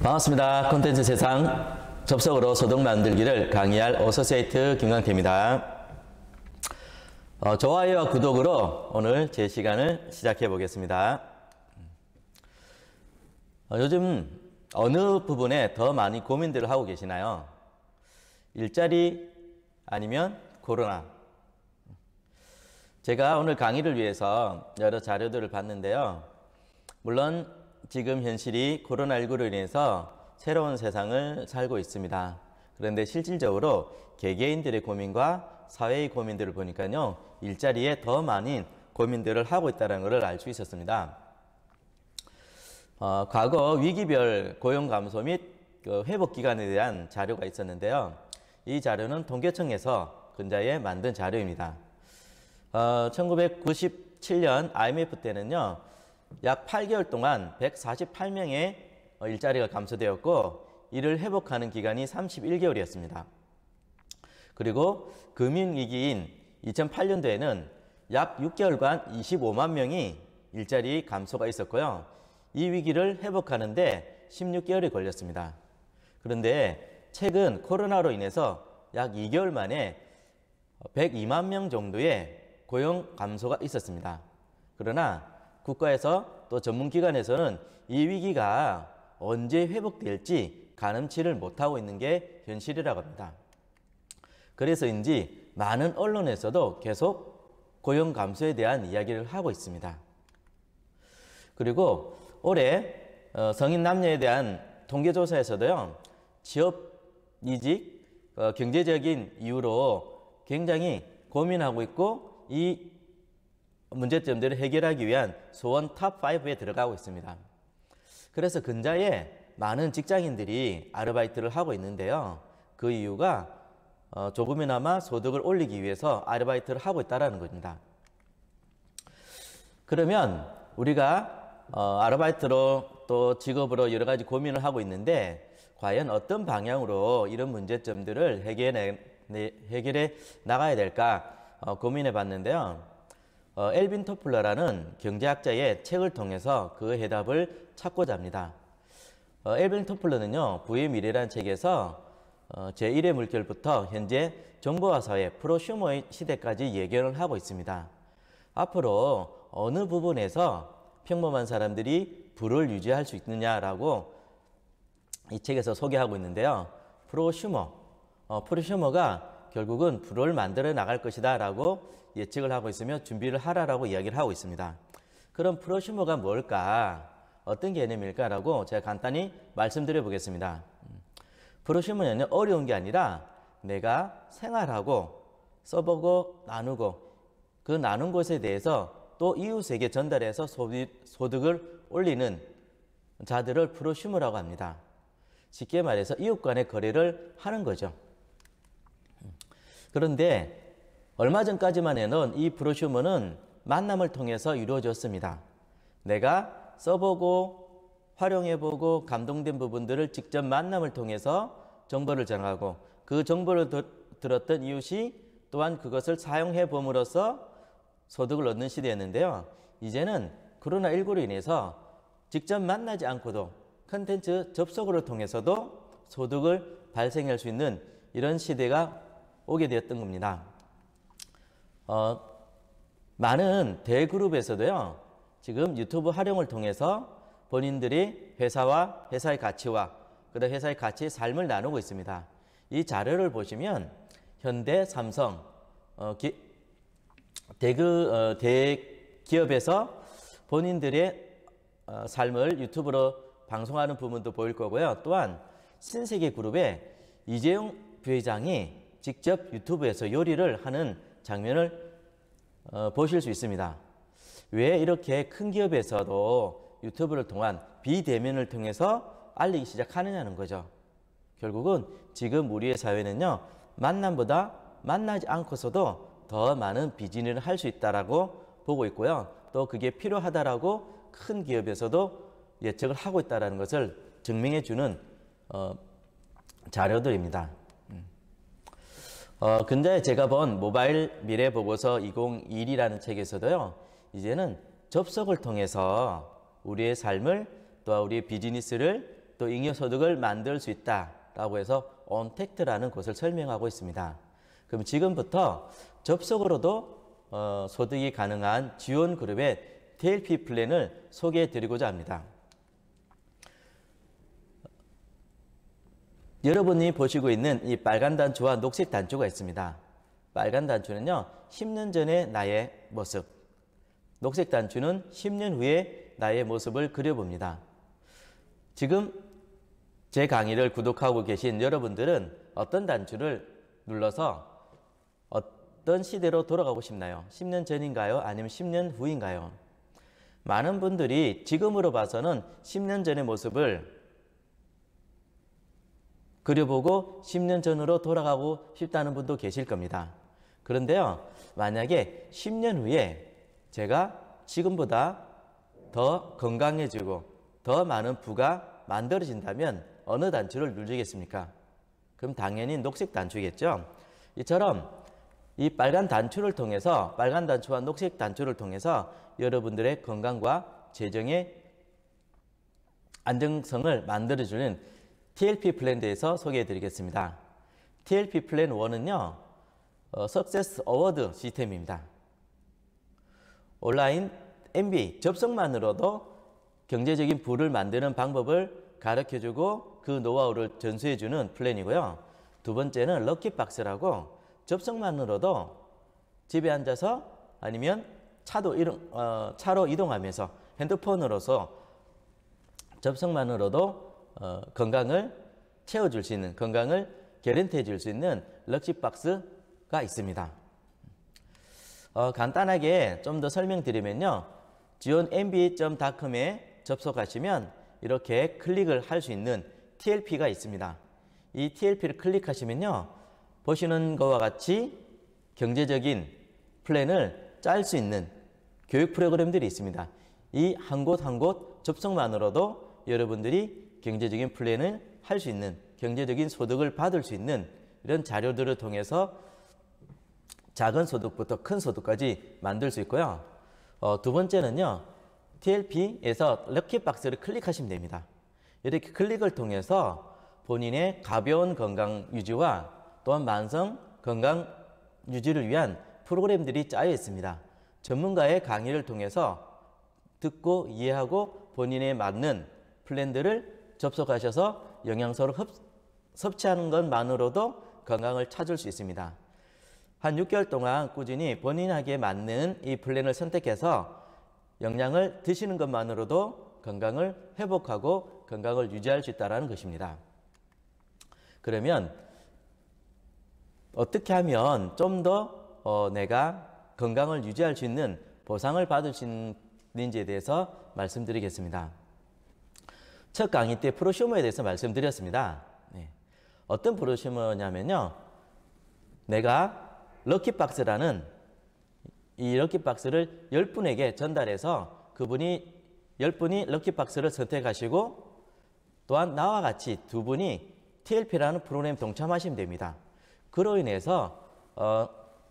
반갑습니다. 콘텐츠 세상 접속으로 소득 만들기를 강의할 어소시에이트 김강태입니다. 좋아요와 구독으로 오늘 제 시간을 시작해 보겠습니다. 요즘 어느 부분에 더 많이 고민들을 하고 계시나요? 일자리 아니면 코로나? 제가 오늘 강의를 위해서 여러 자료들을 봤는데요. 물론 지금 현실이 코로나19로 인해서 새로운 세상을 살고 있습니다. 그런데 실질적으로 개개인들의 고민과 사회의 고민들을 보니까요, 일자리에 더 많은 고민들을 하고 있다는 것을 알 수 있었습니다. 과거 위기별 고용 감소 및 회복 기간에 대한 자료가 있었는데요. 이 자료는 통계청에서 근자에 만든 자료입니다. 1997년 IMF 때는요, 약 8개월 동안 148명의 일자리가 감소되었고, 이를 회복하는 기간이 31개월이었습니다. 그리고 금융위기인 2008년도에는 약 6개월간 25만 명이 일자리 감소가 있었고요. 이 위기를 회복하는데 16개월이 걸렸습니다. 그런데 최근 코로나로 인해서 약 2개월 만에 102만 명 정도의 고용 감소가 있었습니다. 그러나 국가에서 또 전문기관에서는 이 위기가 언제 회복될지 가늠치를 못하고 있는 게 현실이라고 합니다. 그래서인지 많은 언론에서도 계속 고용 감소에 대한 이야기를 하고 있습니다. 그리고 올해 성인 남녀에 대한 통계조사에서도요, 취업, 이직, 경제적인 이유로 굉장히 고민하고 있고, 이 문제점들을 해결하기 위한 소원 탑5에 들어가고 있습니다. 그래서 근자에 많은 직장인들이 아르바이트를 하고 있는데요. 그 이유가 조금이나마 소득을 올리기 위해서 아르바이트를 하고 있다는 겁니다. 그러면 우리가 아르바이트로 또 직업으로 여러 가지 고민을 하고 있는데, 과연 어떤 방향으로 이런 문제점들을 해결해 나가야 될까 고민해 봤는데요. 엘빈 토플러라는 경제학자의 책을 통해서 그 해답을 찾고자 합니다. 엘빈 토플러는요, 부의 미래라는 책에서 제1의 물결부터 현재 정보화 사회, 프로슈머의 시대까지 예견을 하고 있습니다. 앞으로 어느 부분에서 평범한 사람들이 부를 유지할 수 있느냐라고 이 책에서 소개하고 있는데요. 프로슈머가 결국은 부를 만들어 나갈 것이다 라고 예측을 하고 있으며 준비를 하라라고 이야기를 하고 있습니다. 그럼 프로슈머가 뭘까? 어떤 개념일까? 라고 제가 간단히 말씀드려 보겠습니다. 프로슈머는 어려운 게 아니라 내가 생활하고 써보고 나누고 그 나눈 것에 대해서 또 이웃에게 전달해서 소득을 올리는 자들을 프로슈머라고 합니다. 쉽게 말해서 이웃 간의 거래를 하는 거죠. 그런데 얼마 전까지만 해는 이 프로슈머는 만남을 통해서 이루어졌습니다. 내가 써보고 활용해보고 감동된 부분들을 직접 만남을 통해서 정보를 전하고, 그 정보를 들었던 이웃이 또한 그것을 사용해 봄으로써 소득을 얻는 시대였는데요. 이제는 코로나19로 인해서 직접 만나지 않고도 컨텐츠 접속을 통해서도 소득을 발생할 수 있는 이런 시대가 오게 되었던 겁니다. 많은 대그룹에서도요, 지금 유튜브 활용을 통해서 본인들이 회사와 회사의 가치와 그다음 회사의 가치의 삶을 나누고 있습니다. 이 자료를 보시면 현대, 삼성, 대기업에서 본인들의 삶을 유튜브로 방송하는 부분도 보일 거고요. 또한 신세계그룹의 이재용 부회장이 직접 유튜브에서 요리를 하는 장면을 보실 수 있습니다. 왜 이렇게 큰 기업에서도 유튜브를 통한 비대면을 통해서 알리기 시작하느냐는 거죠. 결국은 지금 우리의 사회는요, 만남보다 만나지 않고서도 더 많은 비즈니스를 할 수 있다라고 보고 있고요. 또 그게 필요하다라고 큰 기업에서도 예측을 하고 있다는 것을 증명해 주는 자료들입니다. 근데 제가 본 모바일 미래 보고서 2021이라는 책에서도요, 이제는 접속을 통해서 우리의 삶을 또 우리의 비즈니스를 또 잉여소득을 만들 수 있다라고 해서 온택트라는 것을 설명하고 있습니다. 그럼 지금부터 접속으로도 소득이 가능한 지원그룹의 TLP 플랜을 소개해 드리고자 합니다. 여러분이 보시고 있는 이 빨간 단추와 녹색 단추가 있습니다. 빨간 단추는요, 10년 전의 나의 모습. 녹색 단추는 10년 후의 나의 모습을 그려봅니다. 지금 제 강의를 구독하고 계신 여러분들은 어떤 단추를 눌러서 어떤 시대로 돌아가고 싶나요? 10년 전인가요? 아니면 10년 후인가요? 많은 분들이 지금으로 봐서는 10년 전의 모습을 그려보고 10년 전으로 돌아가고 싶다는 분도 계실 겁니다. 그런데요, 만약에 10년 후에 제가 지금보다 더 건강해지고 더 많은 부가 만들어진다면 어느 단추를 누르겠습니까? 그럼 당연히 녹색 단추겠죠. 이처럼 이 빨간 단추를 통해서, 빨간 단추와 녹색 단추를 통해서 여러분들의 건강과 재정의 안정성을 만들어주는 TLP 플랜에 대해서 소개해 드리겠습니다. TLP 플랜 1은요, 석세스 어워드 시스템입니다. 온라인 MBA 접속만으로도 경제적인 부를 만드는 방법을 가르쳐주고 그 노하우를 전수해주는 플랜이고요. 두 번째는 럭키박스라고 접속만으로도 집에 앉아서 아니면 차로 이동하면서 핸드폰으로서 접속만으로도 건강을 채워줄 수 있는, 건강을 개런티해 줄 수 있는 럭키박스가 있습니다. 간단하게 좀 더 설명드리면요, 지원mba.com에 접속하시면 이렇게 클릭을 할 수 있는 TLP가 있습니다. 이 TLP를 클릭하시면요, 보시는 것과 같이 경제적인 플랜을 짤 수 있는 교육 프로그램들이 있습니다. 이 한 곳 한 곳 접속만으로도 여러분들이 경제적인 플랜을 할 수 있는, 경제적인 소득을 받을 수 있는 이런 자료들을 통해서 작은 소득부터 큰 소득까지 만들 수 있고요. 두 번째는요, TLP에서 럭키박스를 클릭하시면 됩니다. 이렇게 클릭을 통해서 본인의 가벼운 건강 유지와 또한 만성 건강 유지를 위한 프로그램들이 짜여 있습니다. 전문가의 강의를 통해서 듣고 이해하고 본인에 맞는 플랜들을 접속하셔서 영양소를 섭취하는 것만으로도 건강을 찾을 수 있습니다. 한 6개월 동안 꾸준히 본인에게 맞는 이 플랜을 선택해서 영양을 드시는 것만으로도 건강을 회복하고 건강을 유지할 수 있다는 것입니다. 그러면 어떻게 하면 좀 더 내가 건강을 유지할 수 있는 보상을 받을 수 있는지에 대해서 말씀드리겠습니다. 첫 강의 때 프로슈머에 대해서 말씀드렸습니다. 어떤 프로슈머냐면요, 내가 럭키박스라는 이 럭키박스를 10분에게 전달해서 그분이 10분이 럭키박스를 선택하시고 또한 나와 같이 두 분이 TLP라는 프로그램에 동참하시면 됩니다. 그로 인해서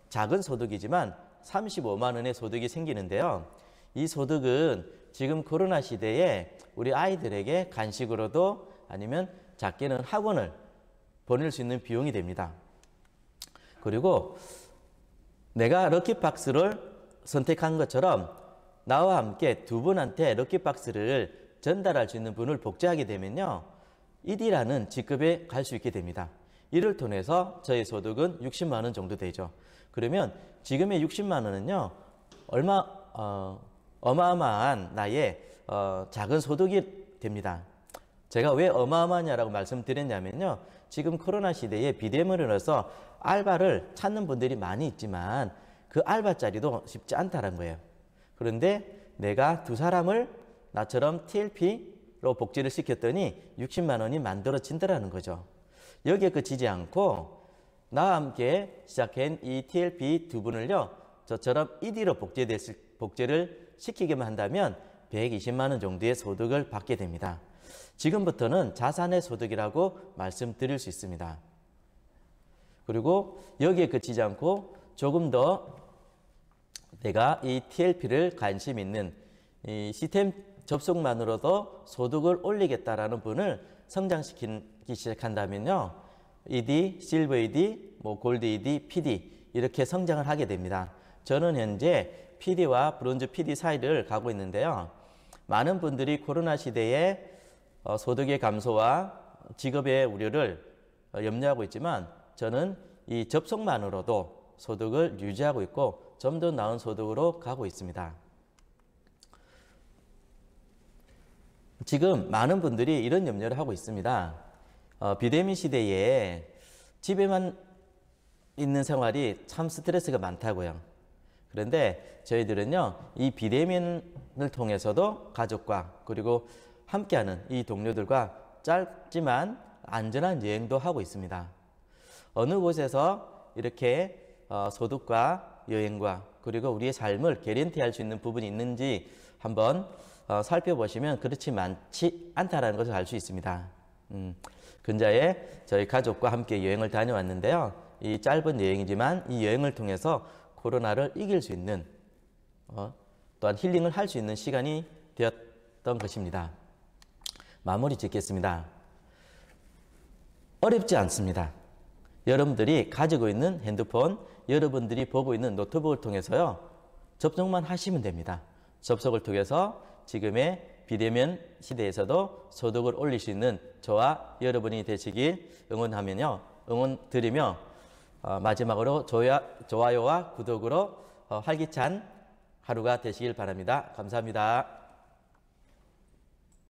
작은 소득이지만 35만 원의 소득이 생기는데요. 이 소득은 지금 코로나 시대에 우리 아이들에게 간식으로도 아니면 작게는 학원을 보낼 수 있는 비용이 됩니다. 그리고 내가 럭키박스를 선택한 것처럼 나와 함께 두 분한테 럭키박스를 전달할 수 있는 분을 복제하게 되면요, 1이라는 직급에 갈 수 있게 됩니다. 이를 통해서 저희 소득은 60만 원 정도 되죠. 그러면 지금의 60만 원은요, 어마어마한 나의 작은 소득이 됩니다. 제가 왜 어마어마하냐라고 말씀드렸냐면요, 지금 코로나 시대에 비대면으로서 알바를 찾는 분들이 많이 있지만 그 알바자리도 쉽지 않다는 거예요. 그런데 내가 두 사람을 나처럼 TLP로 복지를 시켰더니 60만 원이 만들어진다는 거죠. 여기에 그치지 않고 나와 함께 시작한 이 TLP 두 분을요, 저처럼 1위로 복제를 시키기만 한다면 120만 원 정도의 소득을 받게 됩니다. 지금부터는 자산의 소득이라고 말씀드릴 수 있습니다. 그리고 여기에 그치지 않고 조금 더 내가 이 TLP를 관심 있는 이 시스템 접속만으로도 소득을 올리겠다라는 분을 성장시키기 시작한다면요. ED, 실버 ED, 골드 ED, PD 이렇게 성장을 하게 됩니다. 저는 현재 PD와 브론즈 PD 사이를 가고 있는데요. 많은 분들이 코로나 시대에 소득의 감소와 직업의 우려를 염려하고 있지만 저는 이 접속만으로도 소득을 유지하고 있고 좀 더 나은 소득으로 가고 있습니다. 지금 많은 분들이 이런 염려를 하고 있습니다. 비대면 시대에 집에만 있는 생활이 참 스트레스가 많다고요. 그런데 저희들은요, 이 비대면을 통해서도 가족과 그리고 함께하는 이 동료들과 짧지만 안전한 여행도 하고 있습니다. 어느 곳에서 이렇게 소득과 여행과 그리고 우리의 삶을 개런티할 수 있는 부분이 있는지 한번 살펴보시면 그렇지 많지 않다는 것을 알 수 있습니다. 근자에 저희 가족과 함께 여행을 다녀왔는데요. 이 짧은 여행이지만 이 여행을 통해서 코로나를 이길 수 있는 또한 힐링을 할 수 있는 시간이 되었던 것입니다. 마무리 짓겠습니다. 어렵지 않습니다. 여러분들이 가지고 있는 핸드폰, 여러분들이 보고 있는 노트북을 통해서요. 접속만 하시면 됩니다. 접속을 통해서 지금의 비대면 시대에서도 소득을 올릴 수 있는 저와 여러분이 되시길 응원 드리며 마지막으로 좋아요와 구독으로 활기찬 하루가 되시길 바랍니다. 감사합니다.